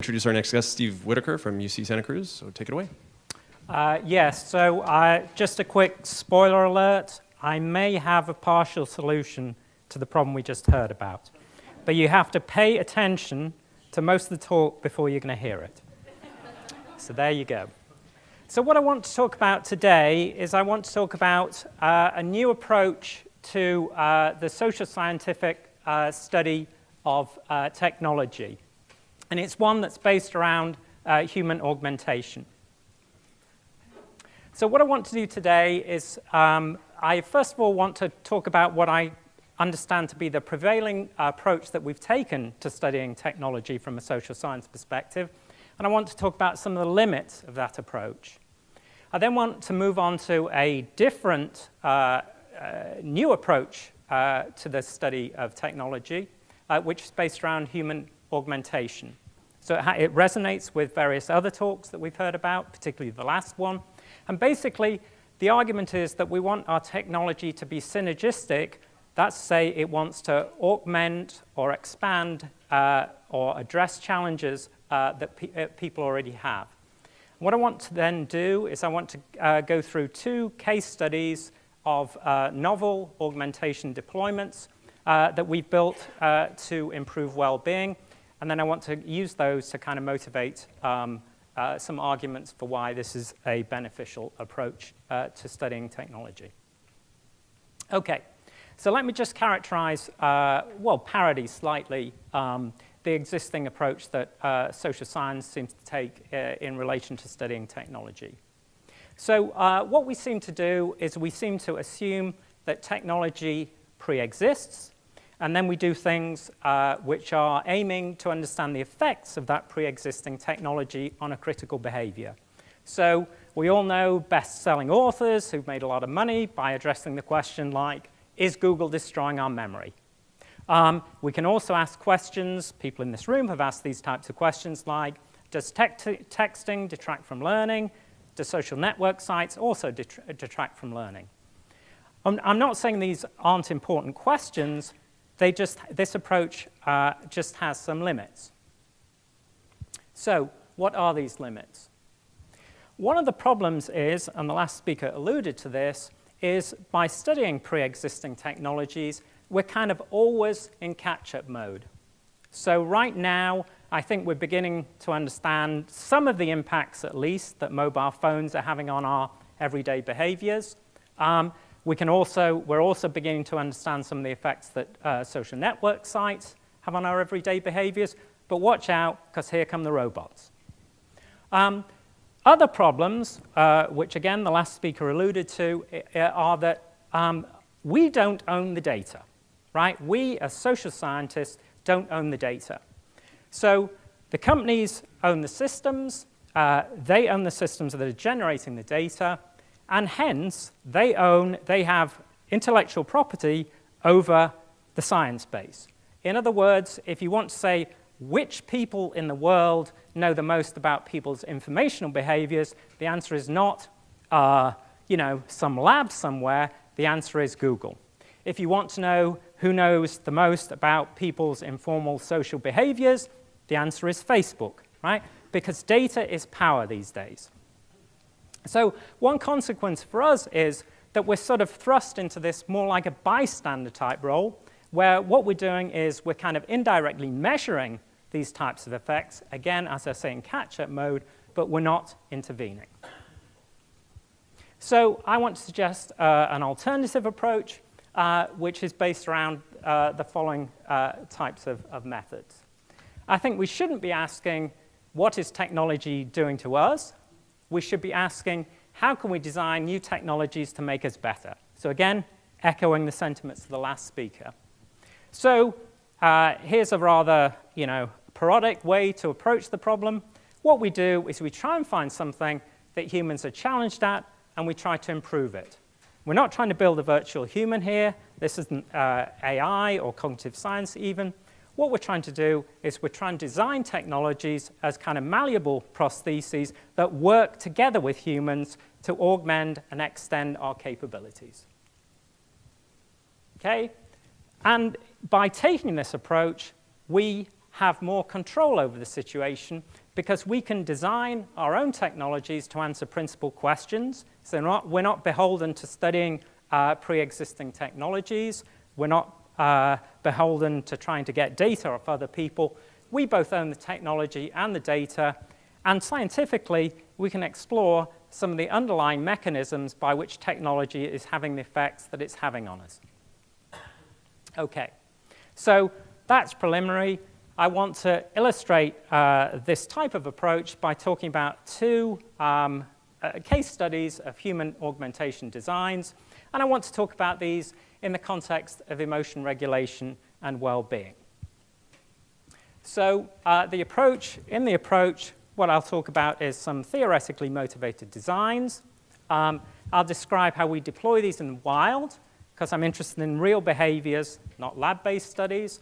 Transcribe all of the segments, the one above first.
introduce our next guest, Steve Whittaker from UC Santa Cruz. So take it away. Yes, so just a quick spoiler alert. I may have a partial solution to the problem we just heard about. But you have to pay attention to most of the talk before you're going to hear it. So there you go. So what I want to talk about today is I want to talk about a new approach to the social scientific study of technology. And it's one that's based around human augmentation. So what I want to do today is I first of all want to talk about what I understand to be the prevailing approach that we've taken to studying technology from a social science perspective. And I want to talk about some of the limits of that approach. I then want to move on to a different new approach to the study of technology, which is based around human augmentation. So it resonates with various other talks that we've heard about, particularly the last one. And basically, the argument is that we want our technology to be synergistic. That's to say it wants to augment or expand or address challenges that people already have. What I want to then do is I want to go through two case studies of novel augmentation deployments that we've built to improve well-being. And then I want to use those to kind of motivate some arguments for why this is a beneficial approach to studying technology. Okay, so let me just characterize, parody slightly the existing approach that social science seems to take in relation to studying technology. So what we seem to do is we seem to assume that technology pre-exists, and then we do things which are aiming to understand the effects of that pre-existing technology on a critical behavior. So we all know best-selling authors who've made a lot of money by addressing the question like, is Google destroying our memory? We can also ask questions, people in this room have asked these types of questions like, does texting detract from learning? Do social network sites also detract from learning? I'm not saying these aren't important questions, this approach just has some limits. So what are these limits? One of the problems is, and the last speaker alluded to this, is by studying pre-existing technologies, we're kind of always in catch-up mode. So right now, I think we're beginning to understand some of the impacts, at least, that mobile phones are having on our everyday behaviors. We're also beginning to understand some of the effects that social network sites have on our everyday behaviors. But watch out, because here come the robots. Other problems, which again the last speaker alluded to, are that we don't own the data, right? We, as social scientists, don't own the data. So the companies own the systems. They own the systems that are generating the data. And hence, they have intellectual property over the science base. In other words, if you want to say which people in the world know the most about people's informational behaviors, the answer is not, some lab somewhere. The answer is Google. If you want to know who knows the most about people's informal social behaviors, the answer is Facebook, right? Because data is power these days. So one consequence for us is that we're sort of thrust into this more like a bystander type role, where what we're doing is we're kind of indirectly measuring these types of effects, again, as I say, in catch-up mode, but we're not intervening. So I want to suggest an alternative approach, which is based around the following types of methods. I think we shouldn't be asking, what is technology doing to us? We should be asking, how can we design new technologies to make us better? So again, echoing the sentiments of the last speaker. So here's a rather, parodic way to approach the problem. What we do is we try and find something that humans are challenged at, and we try to improve it. We're not trying to build a virtual human here. This isn't AI or cognitive science even. What we're trying to do is we're trying to design technologies as kind of malleable prostheses that work together with humans to augment and extend our capabilities. Okay? And by taking this approach, we have more control over the situation because we can design our own technologies to answer principal questions. So we're not beholden to studying pre-existing technologies. We're not beholden to trying to get data off other people. We both own the technology and the data, and scientifically, we can explore some of the underlying mechanisms by which technology is having the effects that it's having on us. Okay, so that's preliminary. I want to illustrate this type of approach by talking about two case studies of human augmentation designs, and I want to talk about these in the context of emotion regulation and well-being. So in the approach, what I'll talk about is some theoretically motivated designs. I'll describe how we deploy these in the wild, because I'm interested in real behaviors, not lab-based studies.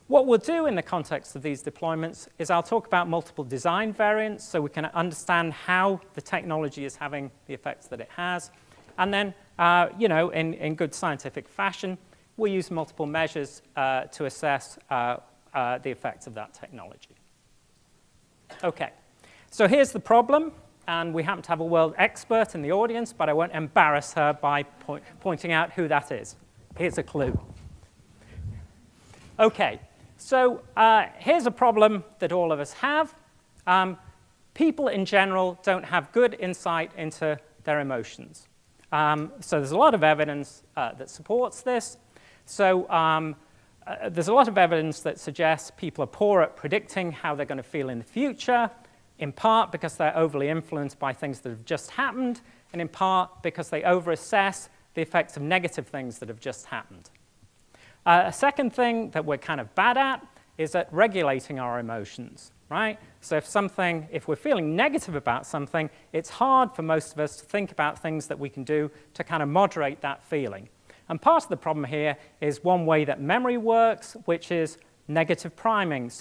What we'll do in the context of these deployments is I'll talk about multiple design variants so we can understand how the technology is having the effects that it has. And then, in good scientific fashion, we'll use multiple measures to assess the effects of that technology. Okay, so here's the problem, and we happen to have a world expert in the audience, but I won't embarrass her by pointing out who that is. Here's a clue. Okay, so here's a problem that all of us have. People in general don't have good insight into their emotions. So there's a lot of evidence that supports this. So there's a lot of evidence that suggests people are poor at predicting how they're going to feel in the future, in part because they're overly influenced by things that have just happened, and in part because they overassess the effects of negative things that have just happened. A second thing that we're kind of bad at is at regulating our emotions, right? So if we're feeling negative about something, it's hard for most of us to think about things that we can do to kind of moderate that feeling. And part of the problem here is one way that memory works, which is negative priming.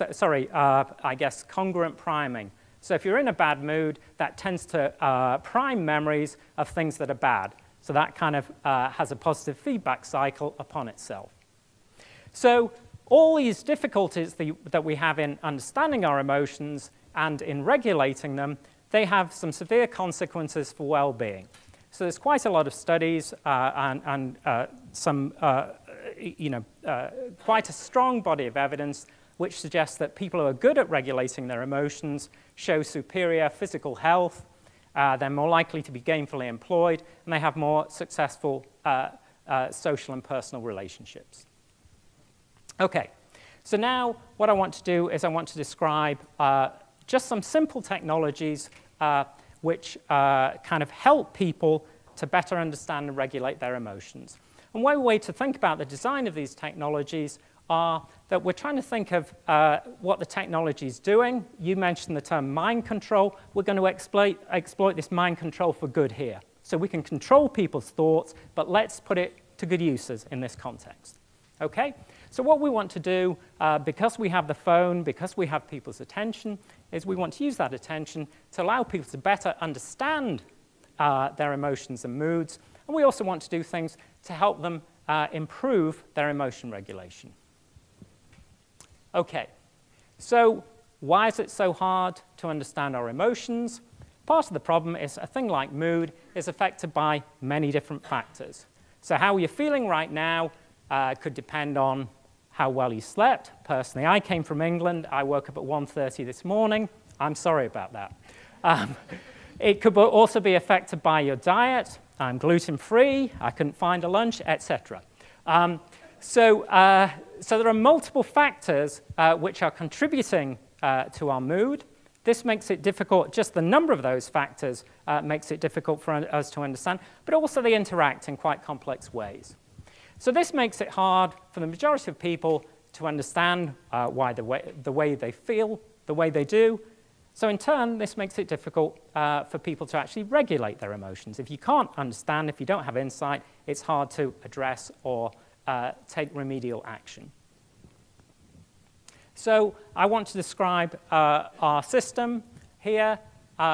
Congruent priming. So if you're in a bad mood, that tends to prime memories of things that are bad. So that kind of has a positive feedback cycle upon itself. So all these difficulties that we have in understanding our emotions and in regulating them, they have some severe consequences for well-being. So there's quite a lot of studies and quite a strong body of evidence which suggests that people who are good at regulating their emotions show superior physical health, they're more likely to be gainfully employed, and they have more successful social and personal relationships. Okay, so now what I want to do is I want to describe just some simple technologies which kind of help people to better understand and regulate their emotions. And one way to think about the design of these technologies are that we're trying to think of what the technology is doing. You mentioned the term mind control. We're going to exploit this mind control for good here. So we can control people's thoughts, but let's put it to good uses in this context. Okay? So what we want to do, because we have the phone, because we have people's attention, is we want to use that attention to allow people to better understand their emotions and moods. And we also want to do things to help them improve their emotion regulation. Okay, so why is it so hard to understand our emotions? Part of the problem is a thing like mood is affected by many different factors. So how you're feeling right now could depend on how well you slept. Personally, I came from England. I woke up at 1:30 this morning. I'm sorry about that. It could also be affected by your diet. I'm gluten-free. I couldn't find a lunch, etc. So there are multiple factors which are contributing to our mood. This makes it difficult. Just the number of those factors makes it difficult for us to understand, but also they interact in quite complex ways. So this makes it hard for the majority of people to understand why the way they feel, the way they do. So in turn, this makes it difficult for people to actually regulate their emotions. If you can't understand, if you don't have insight, it's hard to address or take remedial action. So I want to describe our system here,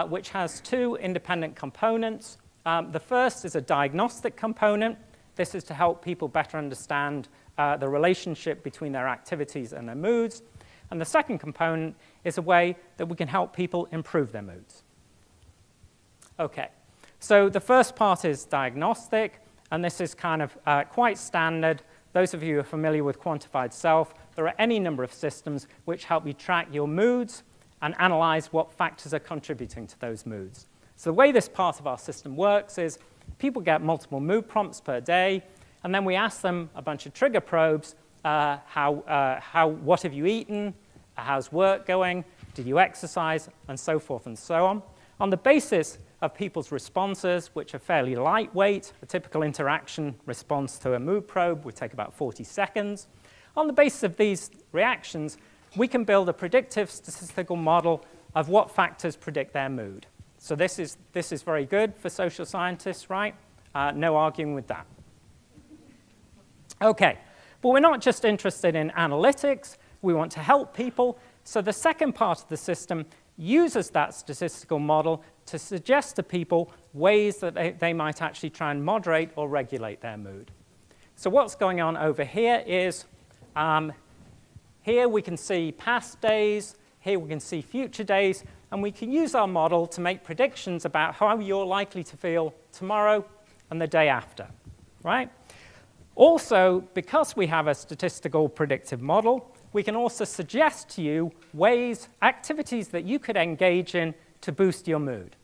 which has two independent components. The first is a diagnostic component. This is to help people better understand the relationship between their activities and their moods. And the second component is a way that we can help people improve their moods. Okay, so the first part is diagnostic, and this is kind of quite standard. Those of you who are familiar with quantified self, there are any number of systems which help you track your moods and analyze what factors are contributing to those moods. So the way this part of our system works is people get multiple mood prompts per day, and then we ask them a bunch of trigger probes. What have you eaten? How's work going? Did you exercise? And so forth and so on. On the basis of people's responses, which are fairly lightweight, a typical interaction response to a mood probe would take about 40 seconds. On the basis of these reactions, we can build a predictive statistical model of what factors predict their mood. So this is very good for social scientists, right? No arguing with that. Okay, but we're not just interested in analytics. We want to help people. So the second part of the system uses that statistical model to suggest to people ways that they might actually try and moderate or regulate their mood. So what's going on over here is, here we can see past days, here we can see future days, and we can use our model to make predictions about how you're likely to feel tomorrow and the day after, right? Also, because we have a statistical predictive model, we can also suggest to you ways, activities that you could engage in to boost your mood,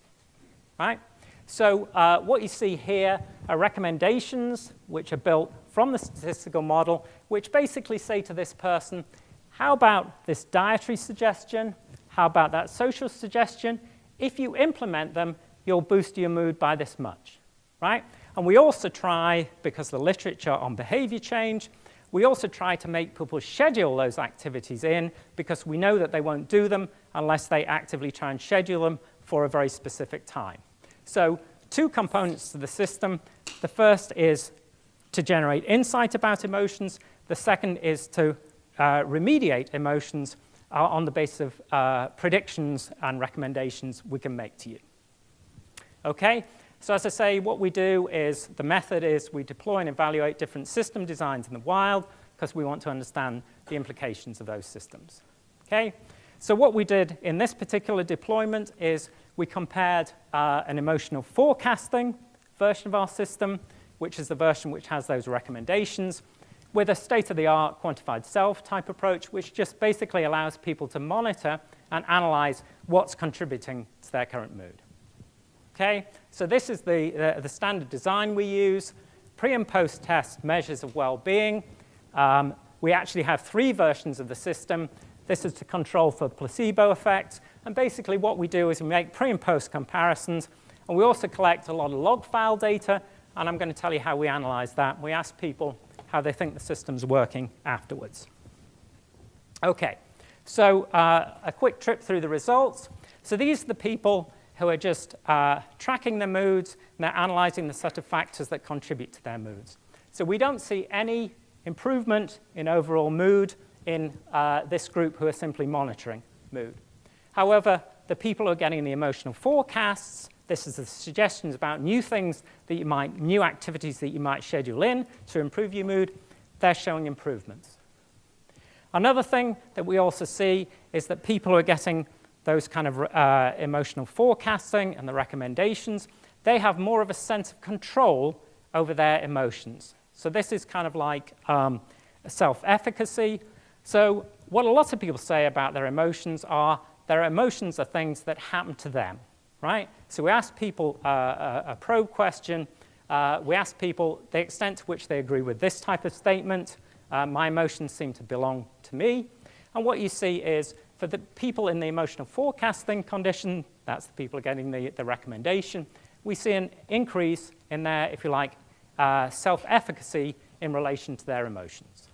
right? So what you see here are recommendations which are built from the statistical model, which basically say to this person, how about this dietary suggestion? How about that social suggestion? If you implement them, you'll boost your mood by this much, right? And we also try, because the literature on behavior change, we also try to make people schedule those activities in, because we know that they won't do them unless they actively try and schedule them for a very specific time. So two components to the system. The first is to generate insight about emotions. The second is to remediate emotions on the basis of predictions and recommendations we can make to you. Okay? So as I say, what we do is, the method is we deploy and evaluate different system designs in the wild because we want to understand the implications of those systems. Okay? So what we did in this particular deployment is we compared an emotional forecasting version of our system, which is the version which has those recommendations, with a state-of-the-art quantified self type approach, which just basically allows people to monitor and analyze what's contributing to their current mood. Okay, so this is the standard design we use. Pre- and post-test measures of well-being. We actually have 3 versions of the system. This is to control for placebo effects. And basically what we do is we make pre- and post comparisons. And we also collect a lot of log file data. And I'm going to tell you how we analyze that. We ask people how they think the system's working afterwards. Okay, so a quick trip through the results. So these are the people who are just tracking their moods, and they're analyzing the set of factors that contribute to their moods. So we don't see any improvement in overall mood in this group who are simply monitoring mood. However, the people who are getting the emotional forecasts, this is the suggestions about new things that new activities that you might schedule in to improve your mood, they're showing improvements. Another thing that we also see is that people who are getting those kind of emotional forecasting and the recommendations, they have more of a sense of control over their emotions. So this is kind of like self-efficacy. So what a lot of people say about their emotions are things that happen to them, right? So we ask people a probe question. We ask people the extent to which they agree with this type of statement. My emotions seem to belong to me. And what you see is, for the people in the emotional forecasting condition, that's the people getting the recommendation, we see an increase in their, if you like, self-efficacy in relation to their emotions.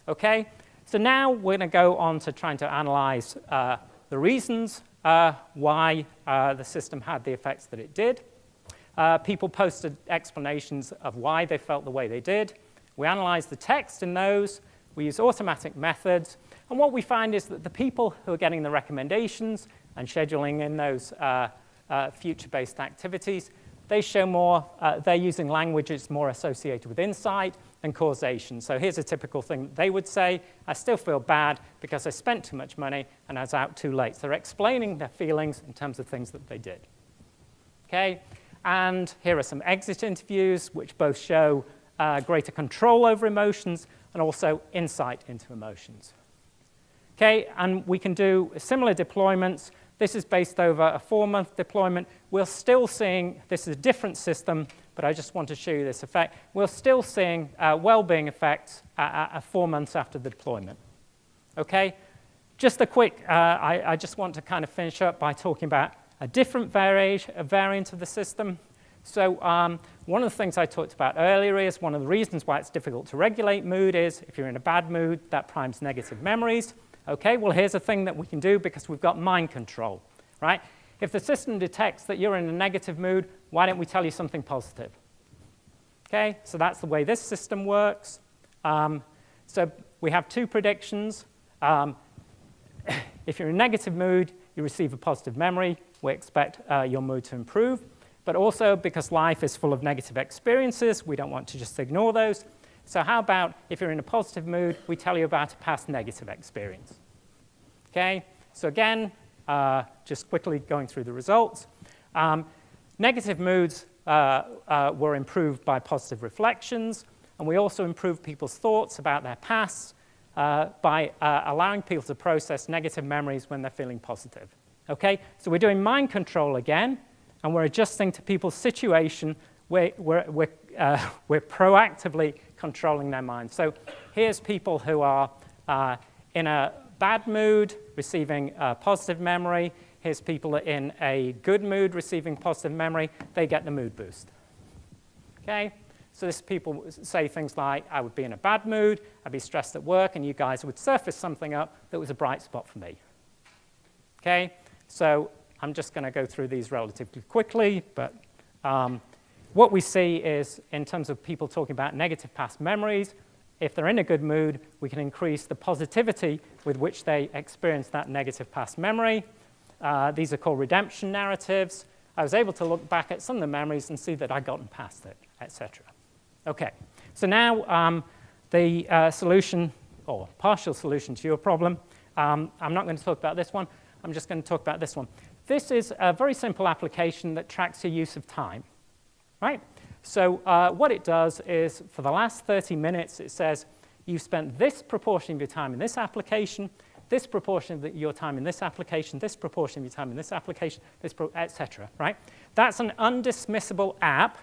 Okay, so now we're going to go on to trying to analyze the reasons why the system had the effects that it did. People posted explanations of why they felt the way they did. We analyzed the text in those. We use automatic methods. And what we find is that the people who are getting the recommendations and scheduling in those future-based activities, they show more, they're using languages more associated with insight. and causation. So here's a typical thing that they would say: I still feel bad because I spent too much money and I was out too late. So they're explaining their feelings in terms of things that they did. Okay, and here are some exit interviews, which both show greater control over emotions and also insight into emotions. Okay, and we can do similar deployments. This is based over a 4-month deployment. We're still seeing, this is a different system, but I just want to show you this effect. We're still seeing well-being effects 4 months after the deployment. Okay, just a quick, I just want to kind of finish up by talking about a different variant of the system. So one of the things I talked about earlier is one of the reasons why it's difficult to regulate mood is if you're in a bad mood, that primes negative memories. Okay, well, here's a thing that we can do because we've got mind control, right? If the system detects that you're in a negative mood, why don't we tell you something positive? Okay, so that's the way this system works. So we have 2 predictions. If you're in a negative mood, you receive a positive memory. We expect your mood to improve. But also, because life is full of negative experiences, we don't want to just ignore those. So how about if you're in a positive mood, we tell you about a past negative experience? Okay, so again, just quickly going through the results. Negative moods were improved by positive reflections, and we also improved people's thoughts about their past by allowing people to process negative memories when they're feeling positive. Okay, so we're doing mind control again, and we're adjusting to people's situation. We're proactively controlling their mind. So here's people who are in a bad mood receiving a positive memory. Here's people in a good mood receiving positive memory. They get the mood boost. Okay? So this people say things like, I would be in a bad mood, I'd be stressed at work, and you guys would surface something up that was a bright spot for me. Okay? So I'm just going to go through these relatively quickly, but what we see is, in terms of people talking about negative past memories, if they're in a good mood, we can increase the positivity with which they experience that negative past memory. These are called redemption narratives. I was able to look back at some of the memories and see that I'd gotten past it, etc. Okay, so now the solution, or partial solution to your problem. I'm not going to talk about this one. I'm just going to talk about this one. This is a very simple application that tracks your use of time. Right? So what it does is, for the last 30 minutes, it says you've spent this proportion of your time in this application, this proportion of your time in this application, this proportion of your time in this application, etc. Right? That's an undismissible app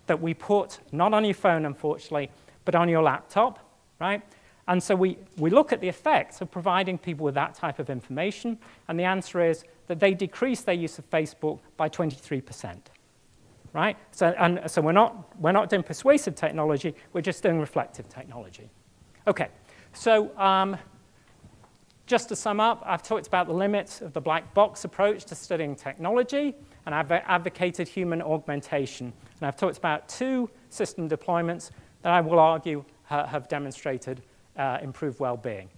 that we put not on your phone, unfortunately, but on your laptop. Right? And so we look at the effects of providing people with that type of information, and the answer is that they decrease their use of Facebook by 23%. Right? So we're not doing persuasive technology, we're just doing reflective technology. Okay, so just to sum up, I've talked about the limits of the black box approach to studying technology, and I've advocated human augmentation. And I've talked about 2 system deployments that I will argue have demonstrated improved well-being.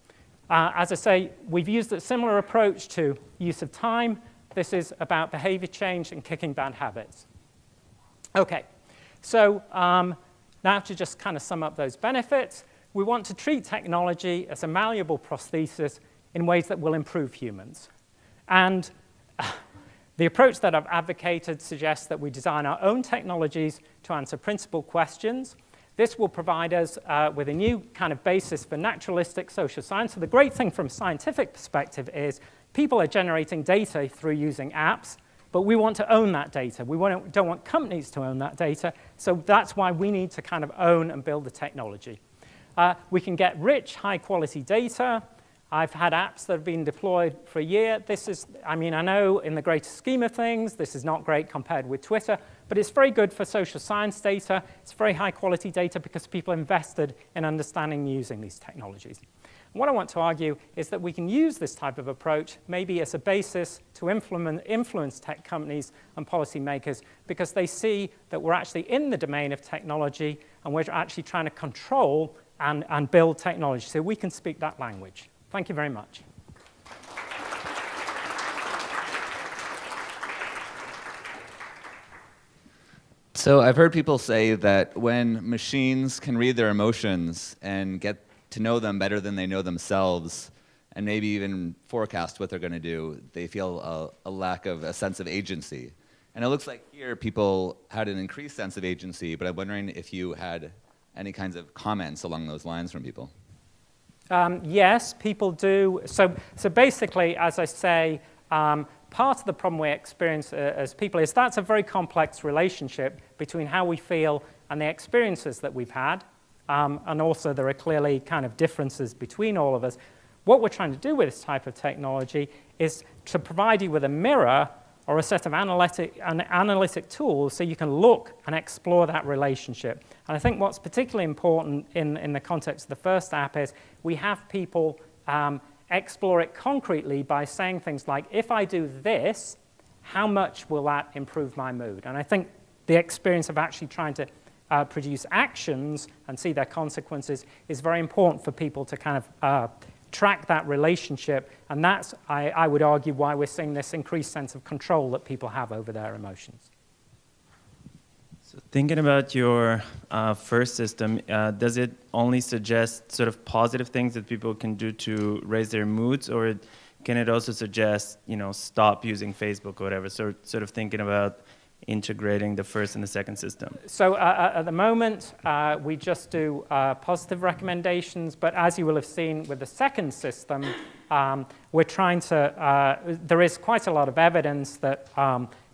As I say, we've used a similar approach to use of time. This is about behavior change and kicking bad habits. Okay, so now to just kind of sum up those benefits, we want to treat technology as a malleable prosthesis in ways that will improve humans. And the approach that I've advocated suggests that we design our own technologies to answer principal questions. This will provide us with a new kind of basis for naturalistic social science. So the great thing from a scientific perspective is people are generating data through using apps, but we want to own that data. We don't want companies to own that data, so that's why we need to kind of own and build the technology. We can get rich, high-quality data. I've had apps that have been deployed for a year. This is, I mean, I know in the greater scheme of things, this is not great compared with Twitter, but it's very good for social science data. It's very high-quality data because people invested in understanding and using these technologies. What I want to argue is that we can use this type of approach maybe as a basis to influence tech companies and policymakers because they see that we're actually in the domain of technology and we're actually trying to control and build technology. So we can speak that language. Thank you very much. So I've heard people say that when machines can read their emotions and get to know them better than they know themselves, and maybe even forecast what they're going to do, they feel a lack of a sense of agency. And it looks like here people had an increased sense of agency, but I'm wondering if you had any kinds of comments along those lines from people. Yes, people do. So basically, as I say, part of the problem we experience as people is that's a very complex relationship between how we feel and the experiences that we've had. And also there are clearly kind of differences between all of us. What we're trying to do with this type of technology is to provide you with a mirror or a set of analytic tools so you can look and explore that relationship. And I think what's particularly important in the context of the first app is we have people explore it concretely by saying things like, if I do this, how much will that improve my mood? And I think the experience of actually trying to produce actions and see their consequences is very important for people to kind of track that relationship, and that's, I would argue, why we're seeing this increased sense of control that people have over their emotions. So thinking about your first system, does it only suggest sort of positive things that people can do to raise their moods, or can it also suggest, stop using Facebook or whatever? So sort of thinking about integrating the first and the second system. So at the moment, we just do positive recommendations, but as you will have seen with the second system, we're trying to, there is quite a lot of evidence that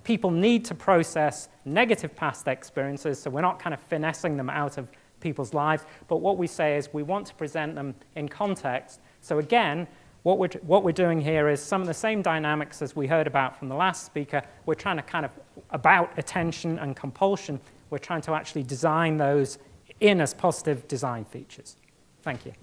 people need to process negative past experiences, so we're not kind of finessing them out of people's lives, but what we say is we want to present them in context. So again, what we're doing here is some of the same dynamics as we heard about from the last speaker. We're trying to kind of, about attention and compulsion, we're trying to actually design those in as positive design features. Thank you.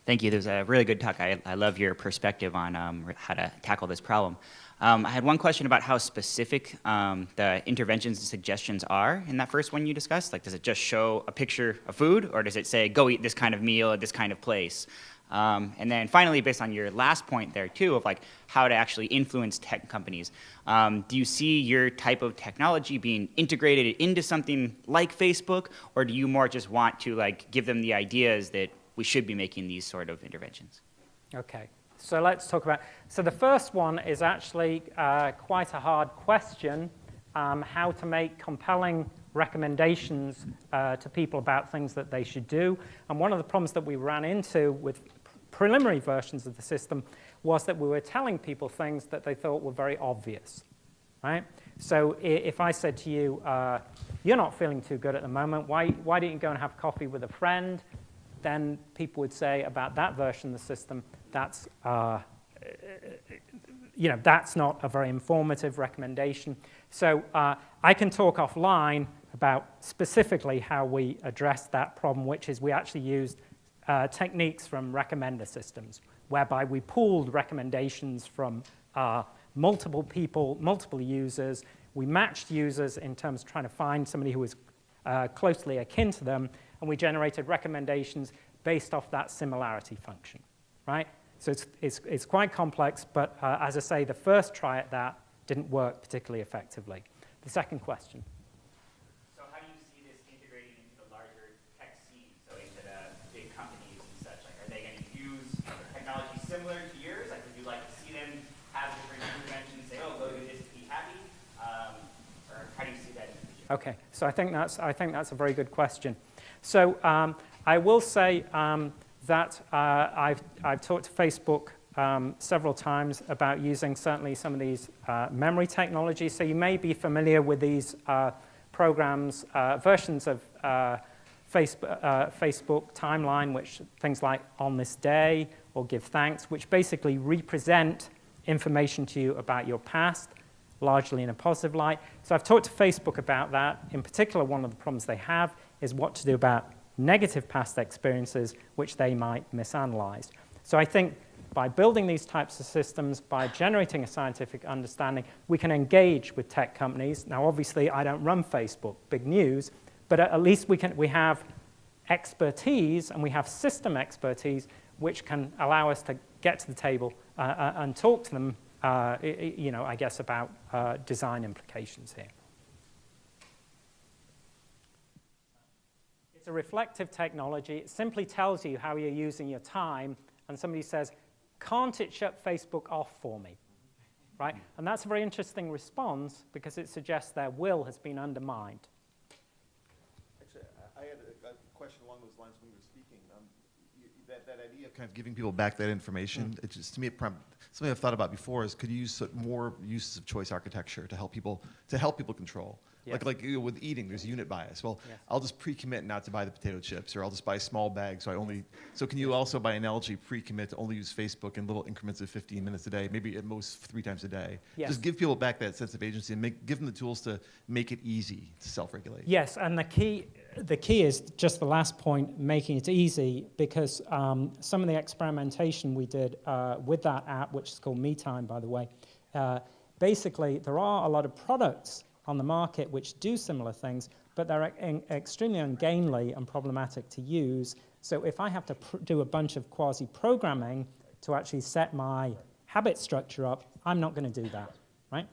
Thank you. There's a really good talk. I love your perspective on how to tackle this problem. I had one question about how specific the interventions and suggestions are in that first one you discussed. Like, does it just show a picture of food, or does it say, go eat this kind of meal at this kind of place? And then finally, based on your last point there, too, of like how to actually influence tech companies, do you see your type of technology being integrated into something like Facebook, or do you more just want to like give them the ideas that we should be making these sort of interventions? Okay. So let's talk about, so the first one is actually quite a hard question, how to make compelling recommendations to people about things that they should do. And one of the problems that we ran into with preliminary versions of the system was that we were telling people things that they thought were very obvious, right? So if I said to you, you're not feeling too good at the moment, why don't you go and have coffee with a friend? Then people would say about that version of the system, that's that's not a very informative recommendation. So I can talk offline about specifically how we address that problem, which is we actually used techniques from recommender systems, whereby we pooled recommendations from multiple people, multiple users. We matched users in terms of trying to find somebody who was closely akin to them, and we generated recommendations based off that similarity function, right? So it's quite complex, but as I say, the first try at that didn't work particularly effectively. The second question. So how do you see this integrating into the larger tech scene, so into the big companies and such? Like, are they going to use technology similar to yours? Like, would you like to see them have different interventions, say, oh, go do this to be happy? Or how do you see that in the future? Okay, so I think that's a very good question. So I will say that I've talked to Facebook several times about using certainly some of these memory technologies. So you may be familiar with these programs, versions of Facebook Timeline, which things like On This Day or Give Thanks, which basically represent information to you about your past, largely in a positive light. So I've talked to Facebook about that. In particular, one of the problems they have is what to do about negative past experiences which they might misanalyze. So I think by building these types of systems, by generating a scientific understanding, we can engage with tech companies. Now, obviously, I don't run Facebook, big news, but at least we have expertise and we have system expertise which can allow us to get to the table and talk to them I guess about design implications here. It's a reflective technology. It simply tells you how you're using your time, and somebody says, can't it shut Facebook off for me? Right? And that's a very interesting response because it suggests their will has been undermined. Actually, I had a question along those lines when you were speaking. That idea of kind of giving people back that information, it just, to me, something I've thought about before is could you use more uses of choice architecture to help people control. Yes. Like with eating, there's unit bias. Well, Yes. I'll just pre-commit not to buy the potato chips, or I'll just buy small bags. So can you also, by analogy, pre-commit to only use Facebook in little increments of 15 minutes a day, maybe at most 3 times a day? Yes. Just give people back that sense of agency and give them the tools to make it easy to self-regulate. Yes, and the key is just the last point, making it easy, because some of the experimentation we did with that app, which is called MeTime, by the way, basically there are a lot of products on the market which do similar things, but they're extremely ungainly and problematic to use. So if I have to do a bunch of quasi-programming to actually set my habit structure up, I'm not going to do that, right?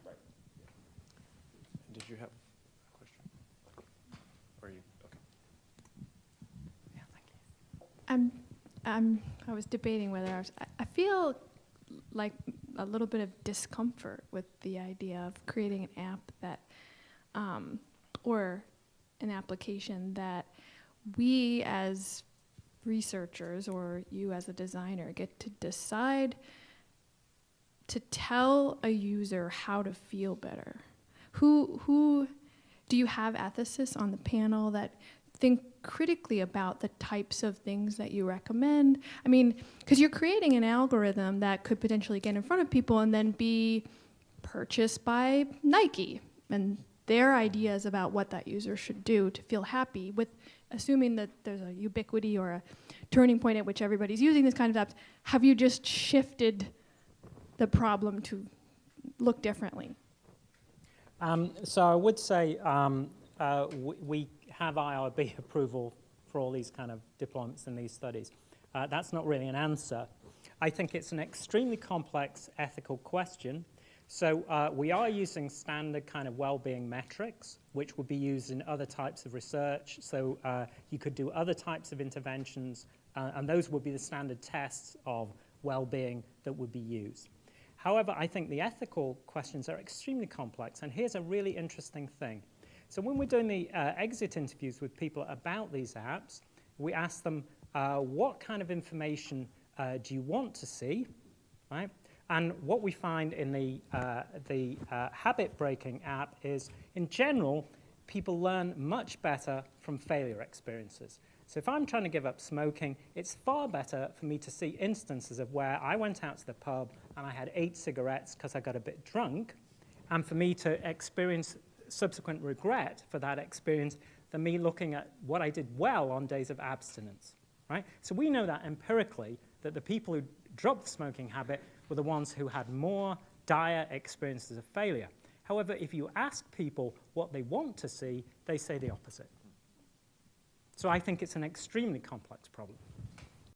Did you have a question? Or are you, okay. Yeah, thank you. I was debating whether I feel like a little bit of discomfort with the idea of creating an app that, or an application that we as researchers or you as a designer get to decide to tell a user how to feel better. Who do you have ethicists on the panel that think critically about the types of things that you recommend? I mean, because you're creating an algorithm that could potentially get in front of people and then be purchased by Nike and their ideas about what that user should do to feel happy, with assuming that there's a ubiquity or a turning point at which everybody's using this kind of apps. Have you just shifted the problem to look differently? So I would say we have IRB approval for all these kind of deployments in these studies. That's not really an answer. I think it's an extremely complex ethical question. So we are using standard kind of well-being metrics, which would be used in other types of research. So you could do other types of interventions, and those would be the standard tests of well-being that would be used. However, I think the ethical questions are extremely complex, and here's a really interesting thing. So when we're doing the exit interviews with people about these apps, we ask them, what kind of information do you want to see, right? And what we find in the habit-breaking app is, in general, people learn much better from failure experiences. So if I'm trying to give up smoking, it's far better for me to see instances of where I went out to the pub and I had 8 cigarettes because I got a bit drunk, and for me to experience subsequent regret for that experience than me looking at what I did well on days of abstinence, right? So we know that empirically, that the people who dropped the smoking habit were the ones who had more dire experiences of failure. However, if you ask people what they want to see, they say the opposite. So I think it's an extremely complex problem.